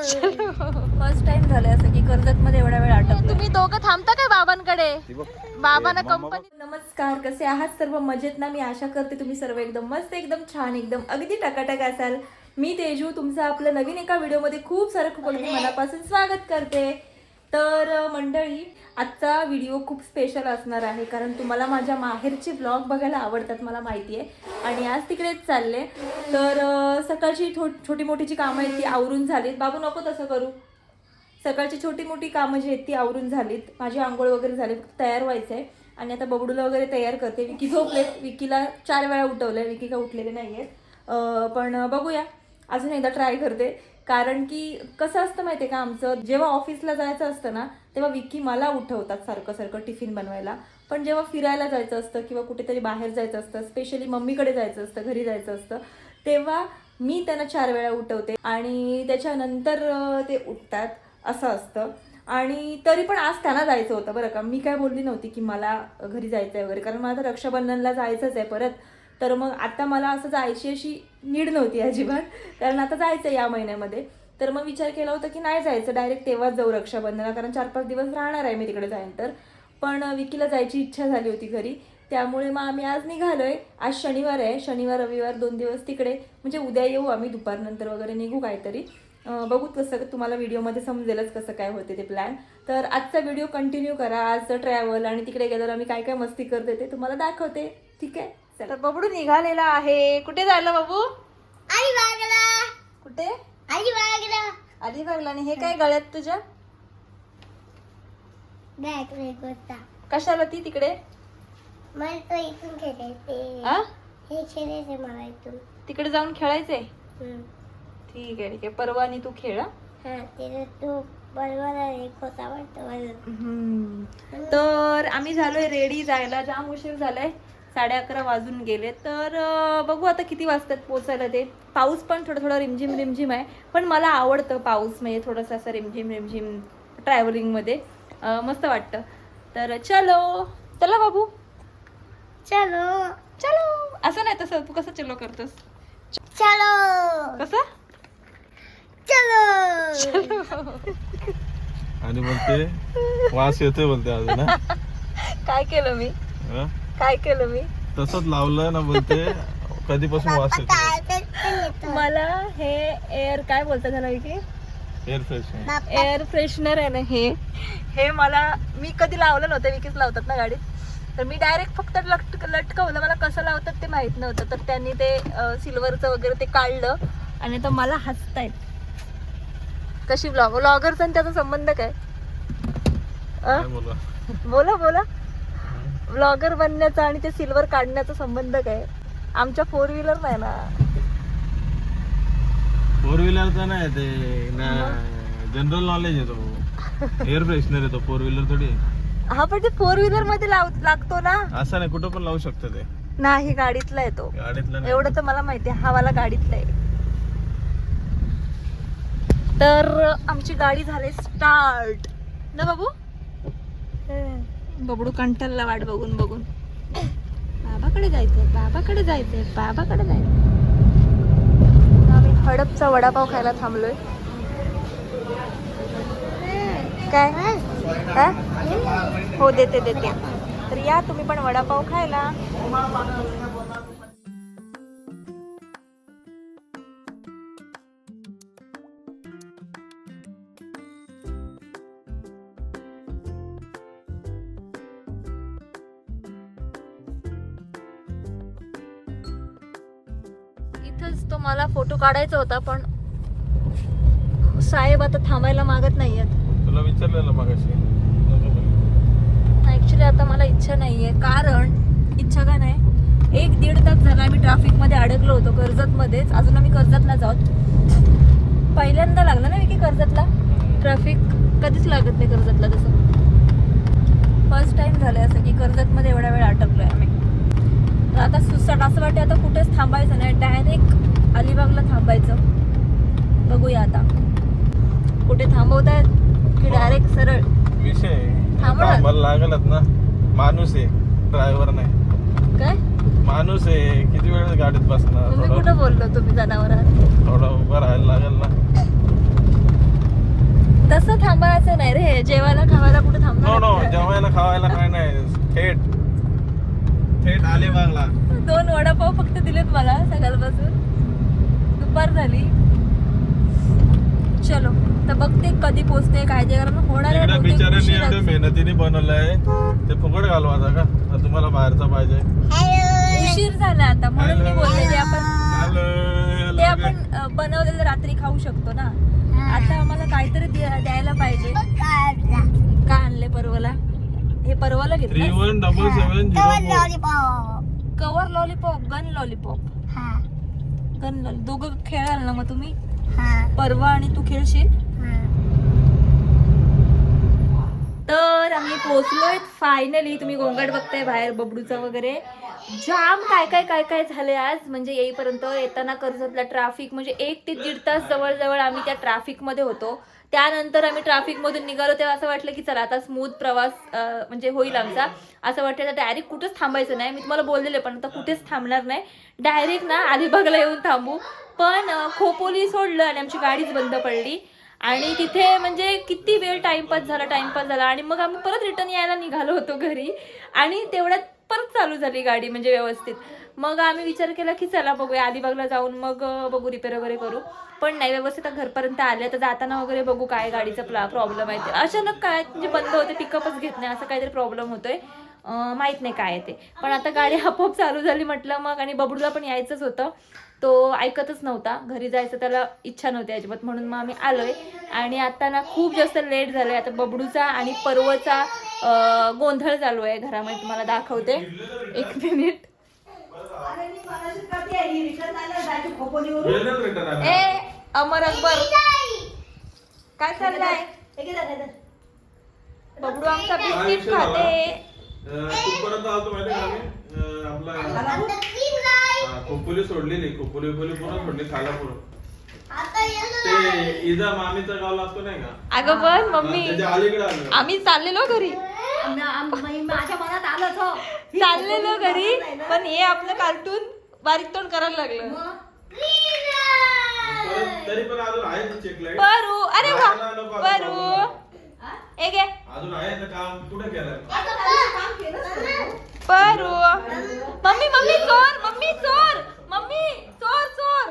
First time झालंय असं की कर्जत मध्ये एवढा वेळ अटकलो. तुम्ही दोघं थांबता काय बाबांकडे? बाबांना कंपनी. नमस्कार, कसे आहात सर्व? मजेत ना? मी आशा करते तुम्ही सर्व एकदम मस्त, एकदम छान, एकदम अगदी टकाटक असाल. मी तेजू तुमचं आपलं नवीन एका व्हिडिओमध्ये खूप सारं अगदी मनापासून स्वागत करते. तर मंडळी, आजचा व्हिडिओ खूप स्पेशल असणार आहे कारण तुम्हाला माझ्या माहेरचे ब्लॉग बघायला आवडतात मला माहिती आहे. आणि आज तिकडेच चालले. तर सकाळची छोटी मोठीची कामं आहेत ती आवरून झालीत. बाबू नको तसं करू. सकाळची छोटी मोठी कामं जी आहेत ती आवरून झालीत. माझी आंघोळ वगैरे झाली, तयार व्हायचं आहे. आणि आता बबडूला वगैरे तयार करते. विकी झोपलेत. विकीला 4 वेळा उठवलं आहे. विकी का उठलेले नाही आहेत. पण बघूया, अजून एकदा ट्राय करते. कारण की कसं असतं माहिती आहे का, आमचं जेव्हा ऑफिसला जायचं असतं ना तेव्हा विकी मला उठवतात सारखं टिफिन बनवायला. पण जेव्हा फिरायला जायचं असतं किंवा कुठेतरी बाहेर जायचं असतं, स्पेशली मम्मीकडे जायचं असतं, घरी जायचं असतं, तेव्हा मी त्यांना 4 वेळा उठवते आणि त्याच्यानंतर ते उठतात असं असतं. आणि तरी पण आज त्यांना जायचं होतं बरं का. मी काय बोलली नव्हती की मला घरी जायचं आहे वगैरे, कारण मला आता रक्षाबंधनला जायचंच आहे परत. तर मग आता मला असं जायची अशी नीड नव्हती अजिबात, कारण आता जायचं आहे या महिन्यामध्ये. तर मग विचार केला होता की नाही जायचं, डायरेक्ट तेव्हाच जाऊ रक्षाबंधनाला, कारण 4-5 दिवस राहणार आहे मी तिकडे जाईन तर. पण विकीला जायची इच्छा झाली होती घरी, त्यामुळे मग आम्ही आज निघालोय. आज शनिवार आहे, शनिवार रविवार 2 दिवस तिकडे, म्हणजे उद्या येऊ आम्ही दुपारनंतर वगैरे निघू काहीतरी. बघू कसं तुम्हाला व्हिडिओमध्ये समजेलच कसं काय होते ते प्लॅन. तर आजचा व्हिडिओ कंटिन्यू करा. आजचं ट्रॅव्हल आणि तिकडे गेल्यावर आम्ही काय काय मस्ती करते ते तुम्हाला दाखवते. ठीक आहे, चला. बबडू निघालेला आहे. कुठे जायला बाबू? अलिबागला. कुठे? अलिबागला. अलिबागला. आणि हे काय गळ्यात तुझ्या? बॅग होता. कशाला ती तिकडे? मला तो इथून खेळायचे. आ? हे खेळायचे मला इथून. तिकडे जाऊन खेळायचंय? ठीक आहे, ठीक आहे. परवानी तू खेळ. हा, ते तू बरोबर आहे. खोटा वाटतं मला. तर आम्ही झालोय रेडी जायला. जाम उशीर झालाय, 11:30 वाजून गेले. तर बघू आता किती वाजतात पोचायला ते. पाऊस पण थोडा रिमझिम रिमझिम आहे, पण मला आवडतं पाऊस, म्हणजे थोडंसं असं रिमझिम रिमझिम ट्रॅव्हलिंगमध्ये मस्त वाटतं. तर चला बाबू, चलो चलो. असं नाही, तसं तू कसं चलो करतोस? चलो कसं चलो. आणि बोलते वास येतोय बोलते अजून ना. काय केलं मी? हं? काय केलं मी? तसंच लावलं ना बोलते. कधीपासून वास येतो? मला हे एअर काय बोलतात त्याला की एअर फ्रेश. एअर फ्रेशनर आहे ना हे मला मी कधी लावलं नव्हतं. विकीच लावतात ना गाडीत. तर मी डायरेक्ट फक्त लटकवलं. मला कसं लावतात ते माहित नव्हतं. तर त्यांनी ते सिल्वरचं वगैरे ते काढलं आणि तर मला हसतायत. कशी व्लॉगरचा आणि त्याचा संबंध काय? बोला. व्लॉगर बनण्याचा आणि ते सिल्वर काढण्याचा संबंध काय? आमच्या 4 व्हीलर नाही ना. 4 व्हीलरचा नाही ते ना, जनरल नॉलेज येतो. एअर फ्रेशनर येतो 4 व्हीलर थोडी. हा, पण ते 4 व्हीलर मध्ये लागतो ना. असं नाही, कुठं पण लावू शकतो ते. नाही, गाडीतला येतो. गाडीतला नाही. एवढं तर मला माहिती आहे. हा वाला गाडीतला आहे. तर आमची गाडी झाली स्टार्ट ना बाबू. बबडू कंटलला वाट बघून बाबाकडे जायचंय. आम्ही हडपचा वडापाव खायला थांबलोय. काय? हो, देते. तर या तुम्ही पण वडापाव खायला. इथंच तो मला फोटो काढायचा होता, पण साहेब आता थांबायला मागत नाहीयेत. तुला विचारलेलं मगाशी. ऍक्च्युली आता मला इच्छा नाहीये. कारण इच्छा का नाही, 1-1.5 तास झाला आम्ही ट्रॅफिक मध्ये अडकलो होतो कर्जत मध्येच. अजून आम्ही कर्जतला जाऊत. पहिल्यांदा लागला ना की कर्जतला ट्रॅफिक. कधीच लागत नाही कर्जतला तसं. फर्स्ट टाइम झालंय असं की कर्जत मध्ये एवढा वेळ अटकलोय आम्ही. तर आता सुसाट असं वाटतं आता कुठेच थांबायचं नाही, डायरेक्ट अलिबागला थांबायचं. बघूया आता कुठे थांबवतात की डायरेक्ट सरळ विषय थांबणार. मला लागलच ना. माणूस आहे, ड्रायव्हर नाही. काय माणूस आहे, किती वेळ गाडीत बसणार. तुम्ही कुठं बोललो? तुम्ही जनावर आहात. थोडं उभं राहायला लागेल ना. थांबायचं नाही रे, जेवायला खावायला कुठे नो थांबणार? नो जेवायला खावायला काय नाही, थेट थेट अलिबागला. 2 वडापाव फक्त दिलेत मला सकाळपासून, दुपार झाली. चलो तर बघते कधी पोचते काय ते, कारण होणार आहे इकडे बहुतेक बिचाऱ्यांनी उशीरच. एवढे मेहनतीने बनवलंय ते फुकट घालवायचा का? आता तुम्हाला बाहेरचा पाहिजे. उशीर झाला आता म्हणून मी बोलले ते आपण हॅलो, ते आपण बनवलेलं रात्री खाऊ शकतो ना. आता आम्हाला काहीतरी द्यायला पाहिजे. काय आणले परवाला? हे परवाला घेतलं 317704. Cover lollipop, gun lollipop, gun lolly. दोघं खेळाल ना मग तुम्ही? परवा आणि तू खेळशील. तर आम्ही पोहोचलोय फायनली. तुम्ही गोंगाट बघताय बाहेर बबडूचा वगैरे. जाम काय काय काय काय झाले आज, म्हणजे येईपर्यंत. येताना कर्जतला ट्रॅफिक म्हणजे 1 ते 1.5 तास जवळजवळ आम्ही त्या ट्रॅफिकमध्ये होतो. त्यानंतर आम्ही ट्रॅफिकमधून निघालो तेव्हा असं वाटलं की चला आता स्मूथ प्रवास म्हणजे होईल आमचा. असं वाटलं डायरेक्ट कुठेच थांबायचं नाही. मी तुम्हाला बोललेले पण आता कुठेच थांबणार नाही, डायरेक्ट ना अलिबागला येऊन थांबू. पण खोपोली सोडलं आणि आमची गाडीच बंद पडली. आणि तिथे म्हणजे किती वेळ टाइमपास झाला आणि मग आम्ही परत रिटर्न यायला निघालो होतो घरी. आणि तेवढ्यात परत चालू झाली गाडी म्हणजे व्यवस्थित. मग आम्ही विचार केला की चला बघूया अलिबागला जाऊन मग बघू रिपेअर वगैरे करू. पण नाही, व्यवस्थित घरपर्यंत आले. तर जाताना वगैरे बघू काय गाडीचा प्रॉब्लेम आहे ते. अचानक काय म्हणजे बंद होते, पिकअपच घेत नाही, असं काहीतरी प्रॉब्लेम होतोय. माहीत नाही काय ते. पण आता गाडी आपोआप चालू झाली म्हटलं मग. आणि बबडूला पण यायचंच होतं, तो ऐकतच नव्हता. घरी जायचं त्याला इच्छा नव्हती अजिबात, म्हणून मग आम्ही आलोय. आणि आता ना खूप जास्त लेट झालंय. आता बबडूचा आणि परवचा गोंधळ चालू आहे घरामध्ये, तुम्हाला दाखवते 1 मिनिट. ए अमर अकबर काय चाललंय? बबडू आमचा बिस्किट खाते. कुठपर्यंत आलतो माहिती का आम्ही? आपला खोपोली सोडलेली, खोपोली पूर्ण सोडली खालापूर. ते इजा मामीचा गाव लागतो नाही का? अगं पण मम्मी त्याच्या अलीकडे आलो आम्ही चाललेलो घरी, माझ्या मनात आलंच हो. चाललेलो घरी. पण हे आपलं कार्टून बारीक तोंड करायला लागलं. तरी पण अजून आहे चेक लाईट. परू अरे वा परू ए गे अजून आहे ना काम, कुठे केलं? परू मम्मी मम्मी चोर, मम्मी चोर, मम्मी चोर चोर.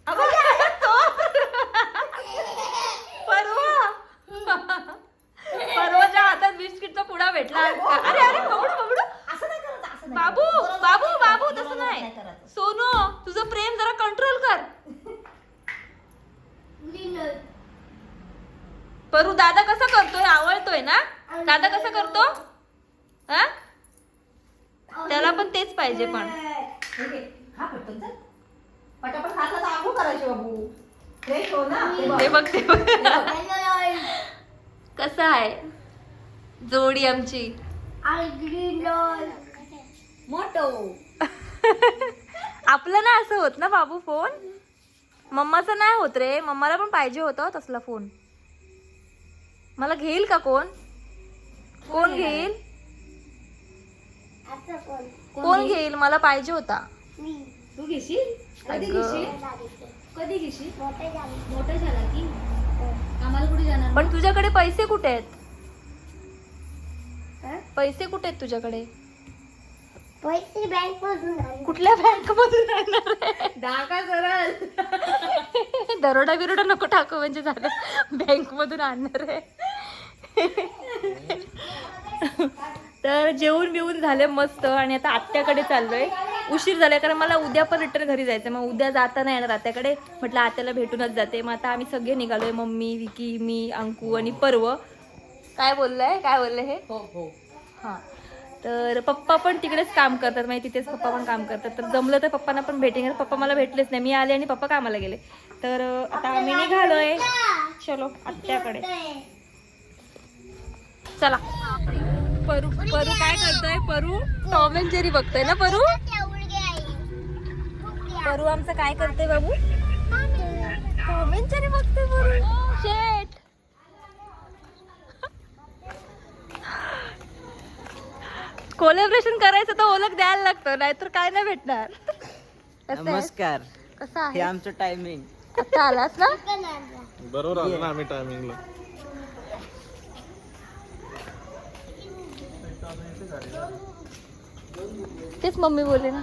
अगं चोर. परवाच्या हातात बिस्किटचा पुडा भेटला. अरे अरे बबडू बबडू बाबू बाबू बाबू तसं नाही. सोनू तुझं प्रेम जरा कंट्रोल कर. परू दादा कसा करतोय? आवडतोय ना दादा? कसा करतो? हा त्याला पण तेच पाहिजे. पण पटापट खायला तर आंघोळ करायची बाबू, फ्रेश हो ना. ते बघ ते बघ कसं आहे जोडी आमची. मोठो आपलं ना असं होत ना बाबू फोन. मम्माचं नाही होत रे, मम्माला पण पाहिजे होता तसला फोन. मला घेईल का कोण? कोण घेईल? कोण घेईल? मला पाहिजे होता. तू घेशील? कधी घेशील? कधी घेशील? मोठा झाला की आम्हाला कुठे जाणार? पण तुझ्याकडे पैसे कुठे आहेत? पैसे कुठे आहेत तुझ्याकडे? पैसे बँक मधून. कुठल्या बँक मधून आणणार? डाका सरळ. दरोडा बिरोडा नको टाकू म्हणजे झालं. बँक मधून आणणार आहे. तर जेवून बिवून झाले मस्त. आणि आता आत्याकडे चाललोय. उशीर झालाय कारण मला उद्या पण रिटर्न घरी जायचं. मग उद्या जाता नाही येणार आत्याकडे, म्हटलं आत्याला भेटूनच जाते. मग आता आम्ही सगळे निघालोय, मम्मी, विकी, मी, अंकू आणि पर्व. काय बोलले हे? हो हो. हां तर पप्पा पण तिकडेच काम करतात, म्हणजे तिथेच पप्पा पण काम करतात. तर जमलं तर पप्पांना पण भेटेन. पप्पा मला भेटलेच नाही, मी आले आणि पप्पा कामाला गेले. तर आता आम्ही निघालोय. चलो आत्याकडे चला. परू काय करतोय? परू टॉम अँड जेरी बघतोय ना. परू आमचं काय करतोय बाबू? टॉम अँड जेरी बघतोय परू. शेट कोलॅबरेशन करायचं तर ओळख द्यायला लागतं, नाहीतर काय नाही भेटणार. नमस्कार, कसं हे आहे? आमचं टायमिंग. आता आलास ना? बरोबर आलो ना आम्ही टायमिंगला. तेच मम्मी बोलले ना.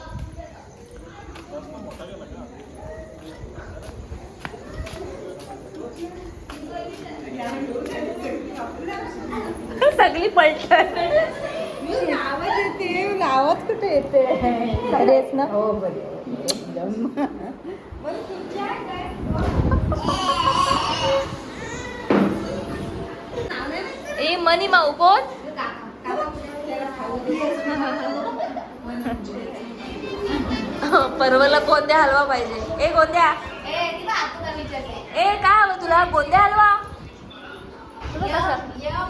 सगळी पलटण आवाज कुठे येते तेच ना. हो एकदम ए मनी माऊ कोण? परवला गोंद्या हलवा पाहिजे. ए गोंद्या, ए काय हवं तुला? गोंद्या हलवा. तुला कसं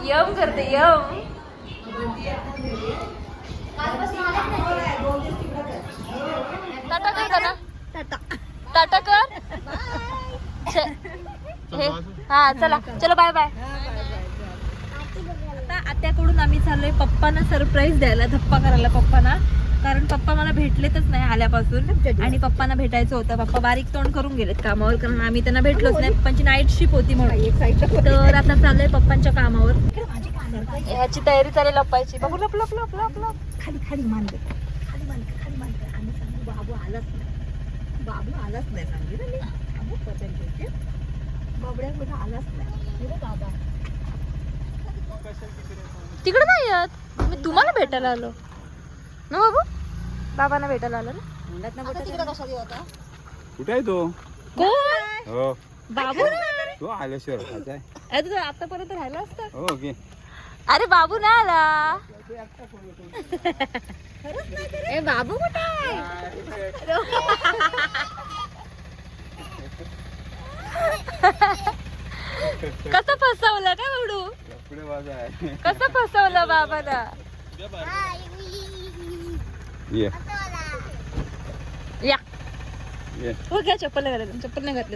यम करते यम. टाटा कर का ना? टाटा कर. हे हा चला चलो बाय बाय. आता आत्याकडून आम्ही चाललोय पप्पांना सरप्राईज द्यायला, धप्पा करायला पप्पांना. कारण पप्पा मला भेटलेतच नाही आल्यापासून आणि पप्पांना भेटायचं होतं. पप्पा बारीक तोंड करून गेलेत कामावर, कारण आम्ही त्यांना भेटलोच नाही. पप्पांची नाईट शिफ्ट होती म्हणून. तर आता चाललोय पप्पांच्या कामावर. ह्याची तयारी चालेल लपायची. बघू लप लप लप लप लप. खाली खाली मानले खाली मानले खाली मानले आम्ही सांगू बाबू आलाच नाही, बाबू आलाच नाही सांगितलं मी. बाबू पतंग बाबड्या कुठं आलाच नाही बाबा. तिकडे नाही येत, मी तुम्हाला भेटायला आलो ना बाबू. बाबांना भेटायला आलो ना. कुठे आहे तो? कोण? हो बाबू. तो आल्याशिवाय खायचा आहे. अरे तुझं आतापर्यंत राहिला असतं. हो ओके. अरे बाबू नाही आला. ए बाबू कुठे आहे? कसं फसवलं काय बाबडू? पुढे वाजा आहे. कसं फसवलं बाबाला? ये या ये. हो घ्या. चप्पल नाही घातली, चप्पल नाही घातली.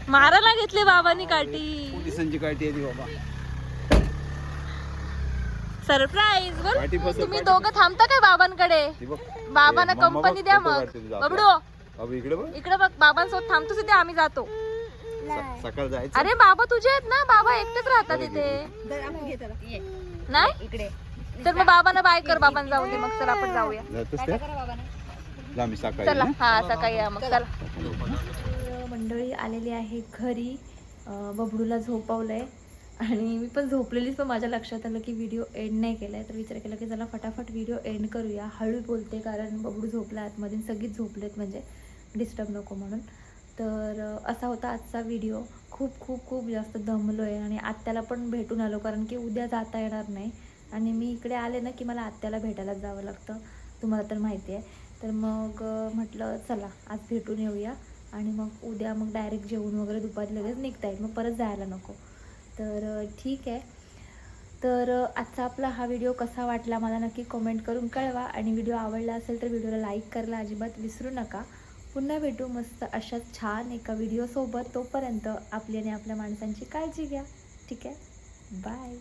मारायला घेतली बाबांनी काठी. पोलिसांची काठी आहे ती बाबा. सरप्राईज बोल. काठी फसव, तुम्ही काठी दोघं थांबता काय बाबांकडे? ती बघ. बाबांना ए, मम्मा कंपनी बघ, द्या फोटो मग. काढते तुझा बबडू बाबू इकडे बघ. इकडे बघ. बाबांसोबत थांबतोस इथे, आम्ही जातो. सकाळ जायचं. अरे बाबा तुझे आहेत ना, बाबा एकटेच राहतात इथे. नाही इकडे तर मग बाबांना बाय कर. बाबांना जाऊ दे मग. चल आपण जाऊया. जातोस त्या? जा मी सकाळी चला ना. हा सकाळी या मग. चला. मंडळी आलेली आहे घरी. बबडूला झोपवलंय आणि मी पण झोपलेलीच. पण माझ्या लक्षात आलं की व्हिडिओ एंड नाही केलाय, तर विचार केला की चला फटाफट व्हिडिओ एंड करूया. हळू बोलते कारण बबडू झोपला आतमध्ये, सगळीच झोपलेत म्हणजे डिस्टर्ब नको म्हणून. तर असा होता आजचा व्हिडिओ. खूप खूप खूप जास्त दमलो आहे आणि आत्याला पण भेटून आलो, कारण की उद्या जाता येणार नाही. आणि मी इकडे आले ना की मला आत्याला भेटायला जावं लागतं, तुम्हाला तर माहिती आहे. तर मग म्हटलं चला आज भेटून येऊया आणि मग उद्या मग डायरेक्ट जेवून वगैरे दुपारी लगेच निघता येईल, मग परत जायला नको. तर ठीक आहे. तर आजचा आपला हा व्हिडिओ कसा वाटला मला नक्की कमेंट करून कळवा. आणि व्हिडिओ आवडला असेल तर व्हिडिओला लाईक करायला अजिबात विसरू नका. पुन्हा भेटू मस्त अशाच छान एका व्हिडिओसोबत. तोपर्यंत आपली आणि आपल्या माणसांची काळजी घ्या. ठीक आहे, बाय.